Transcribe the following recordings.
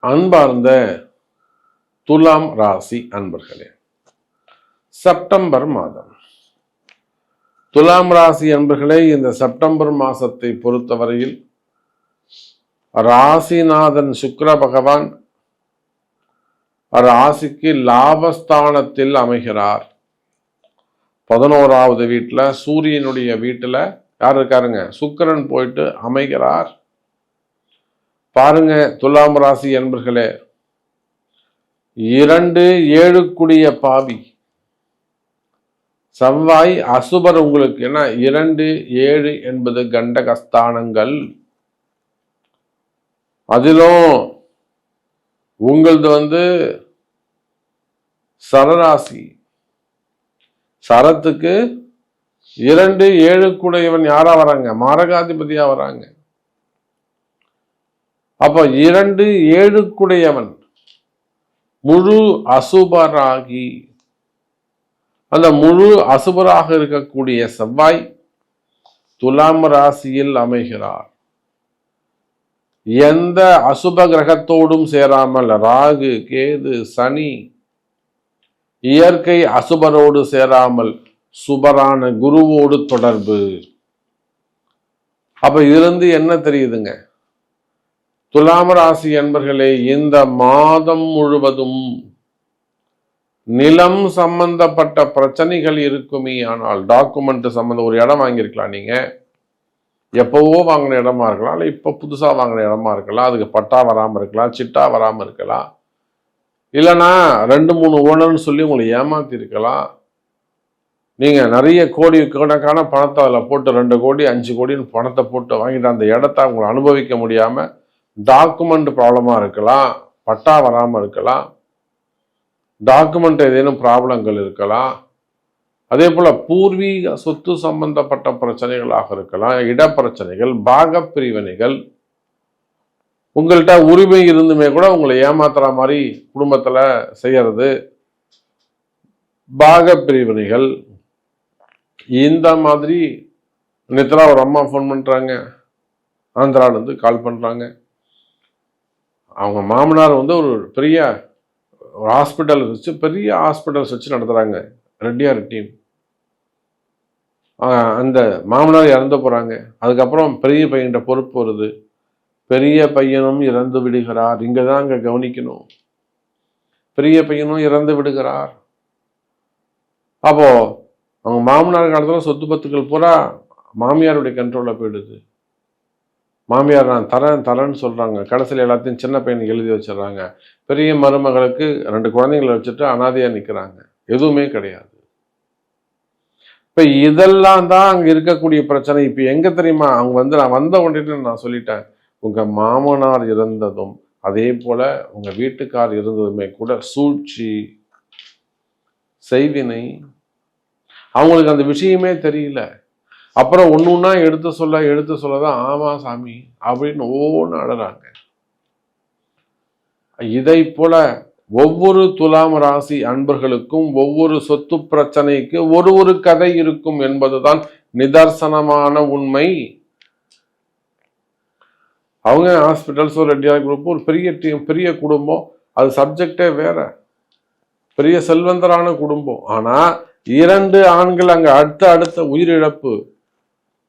அன்பார்ந்த துலாம் ராசி அன்பர்களே, செப்டம்பர் மாதம் துலாம் ராசி அன்பர்களே, இந்த செப்டம்பர் மாசத்தை பொறுத்தவரையில் ராசிநாதன் சுக்கிர பகவான் ராசிக்கு லாபஸ்தானத்தில் அமைகிறார். 11வது வீட்டுல, சூரியனுடைய வீட்டுல யார் இருக்காருங்க? சுக்கிரன் போயிட்டு அமைகிறார். பாருங்க துலாம் ராசி அன்பர்களே, 2-7 பாவி செவ்வாய் அசுபர் உங்களுக்கு. ஏன்னா 2-7 என்பது கண்டகஸ்தானங்கள். அதிலும் உங்களது சரராசி. சரத்துக்கு 2-7 யாரா வராங்க? மாரகாதிபதியா வராங்க. அப்ப 2-7 முழு அசுபராகி, அந்த முழு அசுபராக இருக்கக்கூடிய செவ்வாய் துலாம் ராசியில் அமைகிறார். எந்த அசுப கிரகத்தோடும் சேராமல், ராகு, கேது, சனி, இயற்கை அசுபரோடு சேராமல் சுபரான குருவோடு தொடர்பு. அப்ப இதிலிருந்து என்ன தெரியுதுங்க? துலாம் ராசி என்பர்களே, இந்த மாதம் முழுவதும் நிலம் சம்பந்தப்பட்ட பிரச்சனைகள் இருக்குமே. ஆனால் டாக்குமெண்ட் சம்பந்தம், ஒரு இடம் வாங்கியிருக்கலாம், நீங்க எப்பவோ வாங்கின இடமா இருக்கலாம், இல்லை இப்போ புதுசா வாங்கின இடமா இருக்கலாம், அதுக்கு பட்டா வராமல் இருக்கலாம், சிட்டா வராமல் இருக்கலாம், இல்லைன்னா 2-3 ஓனர்னு சொல்லி உங்களை ஏமாத்தி இருக்கலாம். நீங்க நிறைய கோடி கணக்கான பணத்தை அதில் போட்டு 2 கோடி 5 கோடின்னு பணத்தை போட்டு வாங்கிட்டு அந்த இடத்த உங்களை அனுபவிக்க முடியாம டாக்குமெண்ட் ப்ராப்ளமா இருக்கலாம், பட்டா வராமல் இருக்கலாம், டாக்குமெண்ட் ஏதேனும் ப்ராப்ளங்கள் இருக்கலாம். அதே போல பூர்வீக சொத்து சம்பந்தப்பட்ட பிரச்சனைகளாக இருக்கலாம், இடப்பிரச்சனைகள், பாக பிரிவினைகள். உங்கள்கிட்ட உரிமை இருந்துமே கூட உங்களை ஏமாத்துற மாதிரி குடும்பத்துல செய்யறது, பாக பிரிவினைகள். இந்த மாதிரி நேத்துல ஒரு அம்மா ஃபோன் பண்றாங்க, ஆந்திரால இருந்து கால் பண்றாங்க. அவங்க மாமனார் ஒரு பெரிய ஹாஸ்பிட்டல் வச்சு, பெரிய ஹாஸ்பிட்டல்ஸ் வச்சு நடத்துறாங்க, ரெட்டியார் டீம். அந்த மாமனார் இறந்து போறாங்க. அதுக்கப்புறம் பெரிய பையன்கிட்ட பொறுப்பு வருது. பெரிய பையனும் இறந்து விடுகிறார். இங்கதான் கவனிக்கணும். பெரிய பையனும் இறந்து விடுகிறார். அப்போ அவங்க மாமனார் காலத்துல சொத்து பத்துக்கள் பூரா மாமியாருடைய கண்ட்ரோல்ல போயிடுது. மாமியார் நான் தரேன்னு சொல்றாங்க. கடைசியில் எல்லாத்தையும் சின்ன பையனுக்கு எழுதி வச்சிடறாங்க. பெரிய மருமகளுக்கு 2 குழந்தைங்களை வச்சுட்டு அனாதையா நிக்கிறாங்க. எதுவுமே கிடையாது. இப்ப இதெல்லாம் தான் அங்க இருக்கக்கூடிய பிரச்சனை. இப்ப எங்க தெரியுமா? அவங்க நான் வந்த உடனே நான் சொல்லிட்டேன், உங்க மாமனார் இறந்ததும் அதே போல உங்க வீட்டுக்கார் இருந்ததுமே கூட சூழ்ச்சி, செய்வினை. அவங்களுக்கு அந்த விஷயமே தெரியல. அப்புறம் ஒண்ணுன்னா எடுத்து சொல்லதான் ஆமா சாமி அப்படின்னு ஓன்னு அழறாங்க. இதை போல ஒவ்வொரு துலாம் ராசி அன்பர்களுக்கும் ஒவ்வொரு சொத்து பிரச்சனைக்கு ஒரு கதை இருக்கும் என்பதுதான் நிதர்சனமான உண்மை. அவங்க ஹாஸ்பிட்டல்ஸ், ஒரு ரெட்டியார் குரூப், ஒரு பெரிய டீம், பெரிய குடும்பம். அது சப்ஜெக்டே வேற. பெரிய செல்வந்தரான குடும்பம். ஆனா 2 ஆண்கள் அங்க அடுத்த உயிரிழப்பு,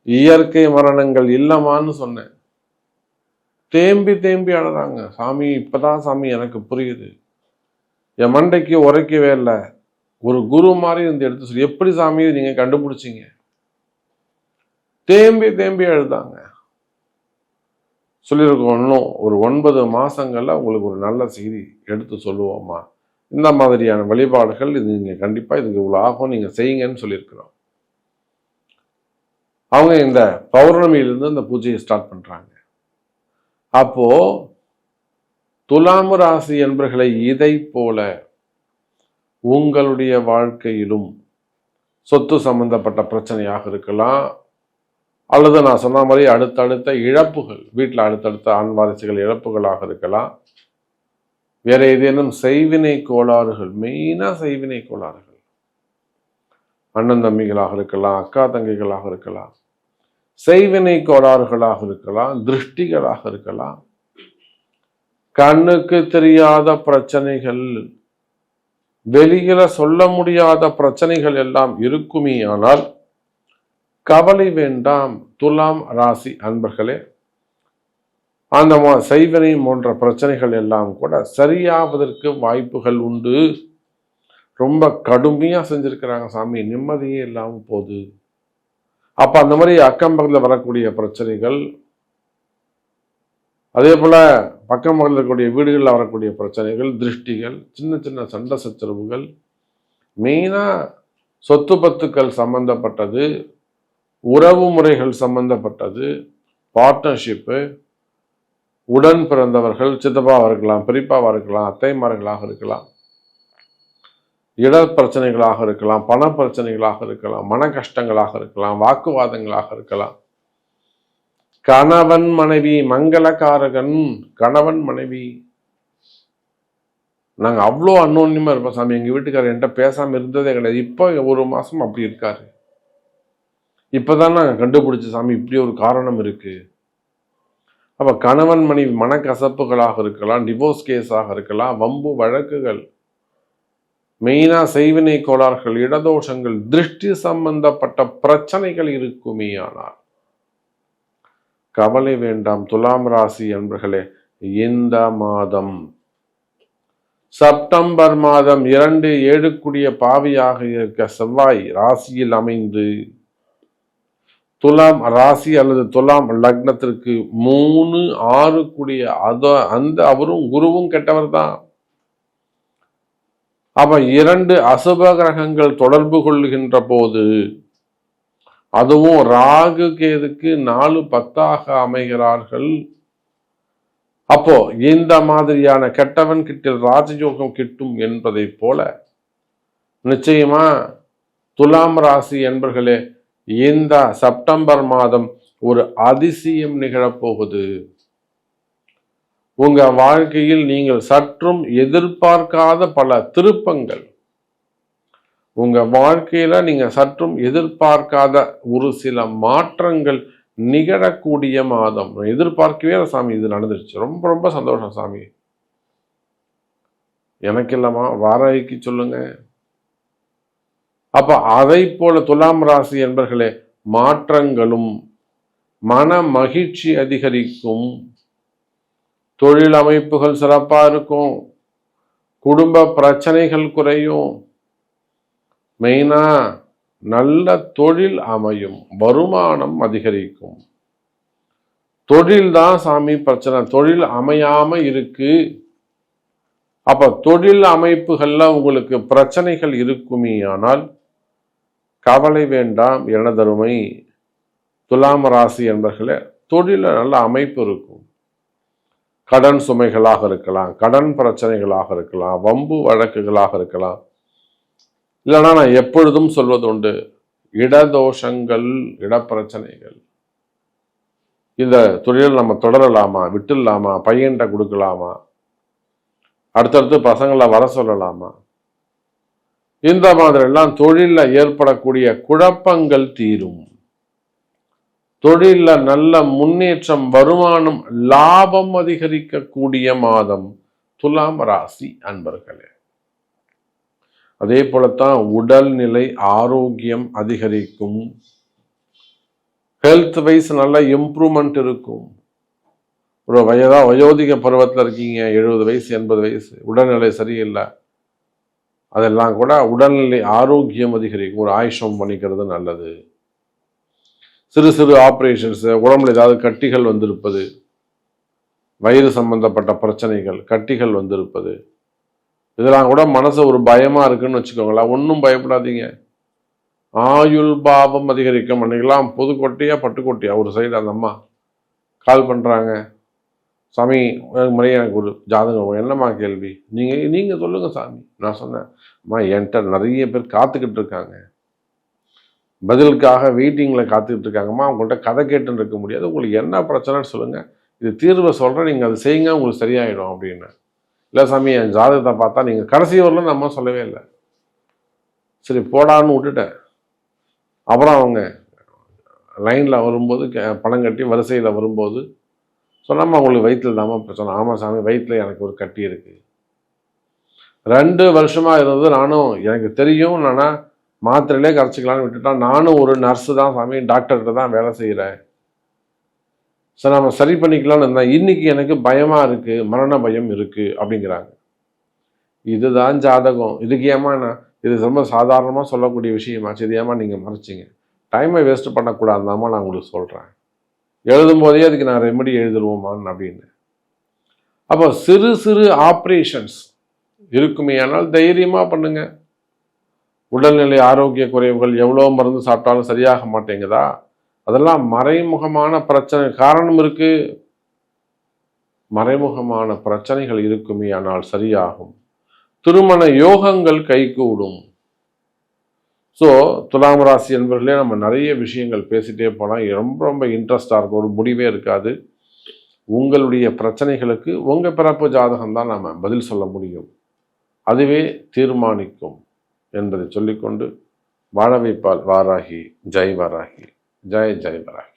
இயற்கை மரணங்கள் இல்லமான்னு சொன்னேன். தேம்பி அழறாங்க. சாமி இப்பதான் சாமி எனக்கு புரியுது, என் மண்டைக்கு உரைக்கவே இல்லை. ஒரு குரு மாதிரி இந்த எடுத்து சொல்லி, எப்படி சாமி நீங்க கண்டுபிடிச்சிங்க? தேம்பி எழுதாங்க. சொல்லியிருக்கோம், இன்னும் ஒரு 9 மாசங்கள்ல உங்களுக்கு ஒரு நல்ல செய்தி எடுத்து சொல்லுவோமா. இந்த மாதிரியான வழிபாடுகள் இது நீங்க கண்டிப்பா இதுக்கு இவ்வளவு ஆகும், நீங்க செய்யுங்கன்னு சொல்லியிருக்கிறோம். அவங்க இந்த பௌர்ணமியிலிருந்து இந்த பூஜையை ஸ்டார்ட் பண்றாங்க. அப்போ துலாம் ராசி என்பர்களை இதை போல உங்களுடைய வாழ்க்கையிலும் சொத்து சம்பந்தப்பட்ட பிரச்சனையாக இருக்கலாம், அல்லது நான் சொன்ன மாதிரி அடுத்தடுத்த இழப்புகள், வீட்டில் அடுத்தடுத்த ஆண் வாரிசுகள் இழப்புகளாக இருக்கலாம், வேற ஏதேனும் செய்வினை கோளாறுகள், மெயினா செய்வினை கோளாறுகள், அண்ணன் தம்பிகளாக இருக்கலாம், அக்கா தங்கைகளாக இருக்கலாம், செய்வினை கோளாறுகளாக இருக்கலாம், திருஷ்டிகளாக இருக்கலாம், கண்ணுக்கு தெரியாத பிரச்சனைகள், வெளியில சொல்ல முடியாத பிரச்சனைகள் எல்லாம் இருக்குமே. ஆனால் கவலை வேண்டாம் துலாம் ராசி அன்பர்களே. அந்த செய்வனை போன்ற பிரச்சனைகள் எல்லாம் கூட சரியாவதற்கு வாய்ப்புகள் உண்டு. ரொம்ப கடுமையா செஞ்சிருக்கிறாங்க சாமி, நிம்மதியே இல்லாமல் போகுது. அப்ப அந்த மாதிரி அக்கம் பக்கத்தில் வரக்கூடிய பிரச்சனைகள், அதே போல பக்கம் பக்கத்தில் இருக்கக்கூடிய வீடுகளில் வரக்கூடிய பிரச்சனைகள், திருஷ்டிகள், சின்ன சின்ன சண்டை சச்சரவுகள், மெயினா சொத்து பத்துக்கள் சம்பந்தப்பட்டது, உறவு முறைகள் சம்பந்தப்பட்டது, பார்ட்னர்ஷிப்பு, உடன் பிறந்தவர்கள், சித்தப்பாவாக இருக்கலாம், பெரியப்பாவாக இருக்கலாம், அத்தைமார்களாக இருக்கலாம், இட பிரச்சனைகளாக இருக்கலாம், பண பிரச்சனைகளாக இருக்கலாம், மன கஷ்டங்களாக இருக்கலாம், வாக்குவாதங்களாக இருக்கலாம், கணவன் மனைவி, மங்களகாரகன் கணவன் மனைவி, நாங்கள் அவ்வளோ அன்னோன்யமா இருப்போம் சாமி, எங்கள் வீட்டுக்காரர் என்கிட்ட பேசாமல் இருந்ததே கிடையாது, இப்போ ஒரு மாதம் அப்படி இருக்காரு, இப்போதான் நாங்கள் கண்டுபிடிச்ச சாமி இப்படி ஒரு காரணம் இருக்கு. அப்போ கணவன் மனைவி மனக்கசப்புகளாக இருக்கலாம், டிவோர்ஸ் கேஸாக இருக்கலாம், வம்பு வழக்குகள், மெயினா செய்வினை கோளாறுகள், இடதோஷங்கள், திருஷ்டி சம்பந்தப்பட்ட பிரச்சனைகள் இருக்குமே. ஆனால் கவலை வேண்டாம் துலாம் ராசி என்பர்களே. இந்த மாதம் செப்டம்பர் மாதம் 2 பாவியாக இருக்க செவ்வாய் ராசியில் அமைந்து துலாம் ராசி அல்லது துலாம் லக்னத்திற்கு 3 6 அந்த அவரும் குருவும் கெட்டவர் தான். அப்ப 2 அசுப கிரகங்கள் தொடர்பு கொள்கின்ற போது, அதுவும் ராகு கேதுக்கு 4 10 அமைகிறார்கள். அப்போ இந்த மாதிரியான கெட்டவன் கிட்டில் ராஜயோகம் கிட்டும் என்பதை போல நிச்சயமா துலாம் ராசி என்பர்களே, இந்த செப்டம்பர் மாதம் ஒரு அதிசயம் நிகழப்போகுது. உங்க வாழ்க்கையில் நீங்கள் சற்றும் எதிர்பார்க்காத பல திருப்பங்கள், உங்க வாழ்க்கையில நீங்க சற்றும் எதிர்பார்க்காத ஒரு சில மாற்றங்கள் நிகழக்கூடிய மாதம். எதிர்பார்க்கவே சாமி இது நடந்துருச்சு, ரொம்ப ரொம்ப சந்தோஷம் சாமி, எனக்கு இல்லமா வாராய்க்கு சொல்லுங்க. அப்ப அதை போல துலாம் ராசி என்பர்களே, மாற்றங்களும் மன மகிழ்ச்சி அதிகரிக்கும், தொழில் அமைப்புகள் சிறப்பா இருக்கும், குடும்ப பிரச்சனைகள் குறையும், மெயினா நல்ல தொழில் அமையும், வருமானம் அதிகரிக்கும். தொழில் தான் சாமி பிரச்சனை, தொழில் அமையாம இருக்கு. அப்ப தொழில் அமைப்புகள்ல உங்களுக்கு பிரச்சனைகள் இருக்குமே. ஆனால் கவலை வேண்டாம் எனதருமை துலாம் ராசி என்பர்களே, தொழில நல்ல அமைப்பு இருக்கும். கடன் சுமைகளாக இருக்கலாம், கடன் பிரச்சனைகளாக இருக்கலாம், வம்பு வழக்குகளாக இருக்கலாம், இல்லைன்னா நான் எப்பொழுதும் சொல்வது உண்டு, இடதோஷங்கள், இடப்பிரச்சனைகள். இந்த தொழில் நம்ம தொடரலாமா, விட்டுடலாமா, பையன்கிட்ட கொடுக்கலாமா, அடுத்தடுத்து பசங்களை வர சொல்லலாமா, இந்த மாதிரி எல்லாம் தொழில ஏற்படக்கூடிய குழப்பங்கள் தீரும். தொழில நல்ல முன்னேற்றம், வருமானம், லாபம் அதிகரிக்கக்கூடிய மாதம் துலாம் ராசி அன்பர்களே. அதே போலத்தான் உடல்நிலை ஆரோக்கியம் அதிகரிக்கும், ஹெல்த் வைஸ் நல்ல இம்ப்ரூவ்மெண்ட் இருக்கும். ஒரு வயோதிக பருவத்தில் இருக்கீங்க, 70 வயசு 80 வயசு, உடல்நிலை சரியில்லை, அதெல்லாம் கூட உடல்நிலை ஆரோக்கியம் அதிகரிக்கும். ஒரு ஆயுஷம் பண்ணிக்கிறது நல்லது. சிறு சிறு ஆப்ரேஷன்ஸ், உடம்புல ஏதாவது கட்டிகள் வந்திருப்பது, வயிறு சம்பந்தப்பட்ட பிரச்சனைகள், கட்டிகள் வந்திருப்பது, இதெல்லாம் கூட மனசு ஒரு பயமா இருக்குன்னு வச்சுக்கோங்களேன். ஒன்றும் பயப்படாதீங்க, ஆயுள் பாவம் அதிகரிக்கும். அன்னைக்கெல்லாம் புதுக்கோட்டையா பட்டுக்கோட்டையா ஒரு சைடு அந்த அம்மா கால் பண்றாங்க, சாமி முறையே எனக்கு ஒரு ஜாதகம், என்னம்மா கேள்வி, நீங்க சொல்லுங்க சாமி. நான் சொன்னேன், அம்மா என்கிட்ட நிறைய பேர் காத்துக்கிட்டு இருக்காங்க, பதிலுக்காக வெயிட்டிங்ல காத்துக்கிட்டு இருக்காங்கம்மா, அவங்கள்ட்ட கதை கேட்டுன்னு இருக்க முடியாது, உங்களுக்கு என்ன பிரச்சனைன்னு சொல்லுங்க, இது தீர்வை சொல்றேன், நீங்க அதை செய்யுங்க, உங்களுக்கு சரியாயிடும் அப்படின்னு. இல்லை சாமி என் ஜாதகத்தை பார்த்தா நீங்கள் கடைசி வரலாம் நம்ம சொல்லவே இல்லை, சரி போடான்னு விட்டுட்டேன். அப்புறம் அவங்க லைனில் வரும்போது, பணம் கட்டி வரிசையில் வரும்போது சொன்னாமா உங்களுக்கு வயிற்றில் தாம்மா பிரச்சனை. ஆமாம் சாமி, வயிற்றில் எனக்கு ஒரு கட்டி இருக்குது. 2 வருஷமாக இருந்தது. நானும் எனக்கு தெரியும், நானா மாத்திரையிலே கரைச்சிக்கலான்னு விட்டுட்டான். நானும் ஒரு நர்ஸு தான் சாமி, டாக்டர்கிட்ட தான் வேலை செய்கிறேன். சார் நம்ம சரி பண்ணிக்கலாம்னு இருந்தேன். இன்னைக்கு எனக்கு பயமாக இருக்குது, மரண பயம் இருக்குது அப்படிங்கிறாங்க. இதுதான் ஜாதகம். இதுக்கு ஏமா நான் இது ரொம்ப சாதாரணமாக சொல்லக்கூடிய விஷயமாச்சு, இது ஏமா நீங்கள் மறைச்சிங்க? டைமை வேஸ்ட் பண்ணக்கூடாதுதாம்மா நான் உங்களுக்கு சொல்கிறேன். எழுதும்போதே அதுக்கு நான் ரெமெடி எழுதிடுவோமான்னு அப்படின்னு. அப்போ சிறு சிறு ஆப்ரேஷன்ஸ் இருக்குமே, ஆனால் தைரியமாக பண்ணுங்க. உடல்நிலை ஆரோக்கிய குறைவுகள், எவ்வளோ மருந்து சாப்பிட்டாலும் சரியாக மாட்டேங்குதா? அதெல்லாம் மறைமுகமான பிரச்சனை. காரணம் இருக்கு, மறைமுகமான பிரச்சனைகள் இருக்குமே, ஆனால் சரியாகும். திருமண யோகங்கள் கைகூடும். ஸோ துலாம் ராசி என்பவர்களே, நம்ம நிறைய விஷயங்கள் பேசிட்டே போனால் ரொம்ப ரொம்ப இன்ட்ரெஸ்டாக இருக்கும், ஒரு முடிவே இருக்காது. உங்களுடைய பிரச்சனைகளுக்கு உங்கள் பிறப்பு ஜாதகம் தான் நாம் பதில் சொல்ல முடியும், அதுவே தீர்மானிக்கும் என்பதை சொல்லிக்கொண்டு வாழ வைப்பால் வாராகி. ஜெய் வாராகி. ஜெய் ஜெய் வாராகி.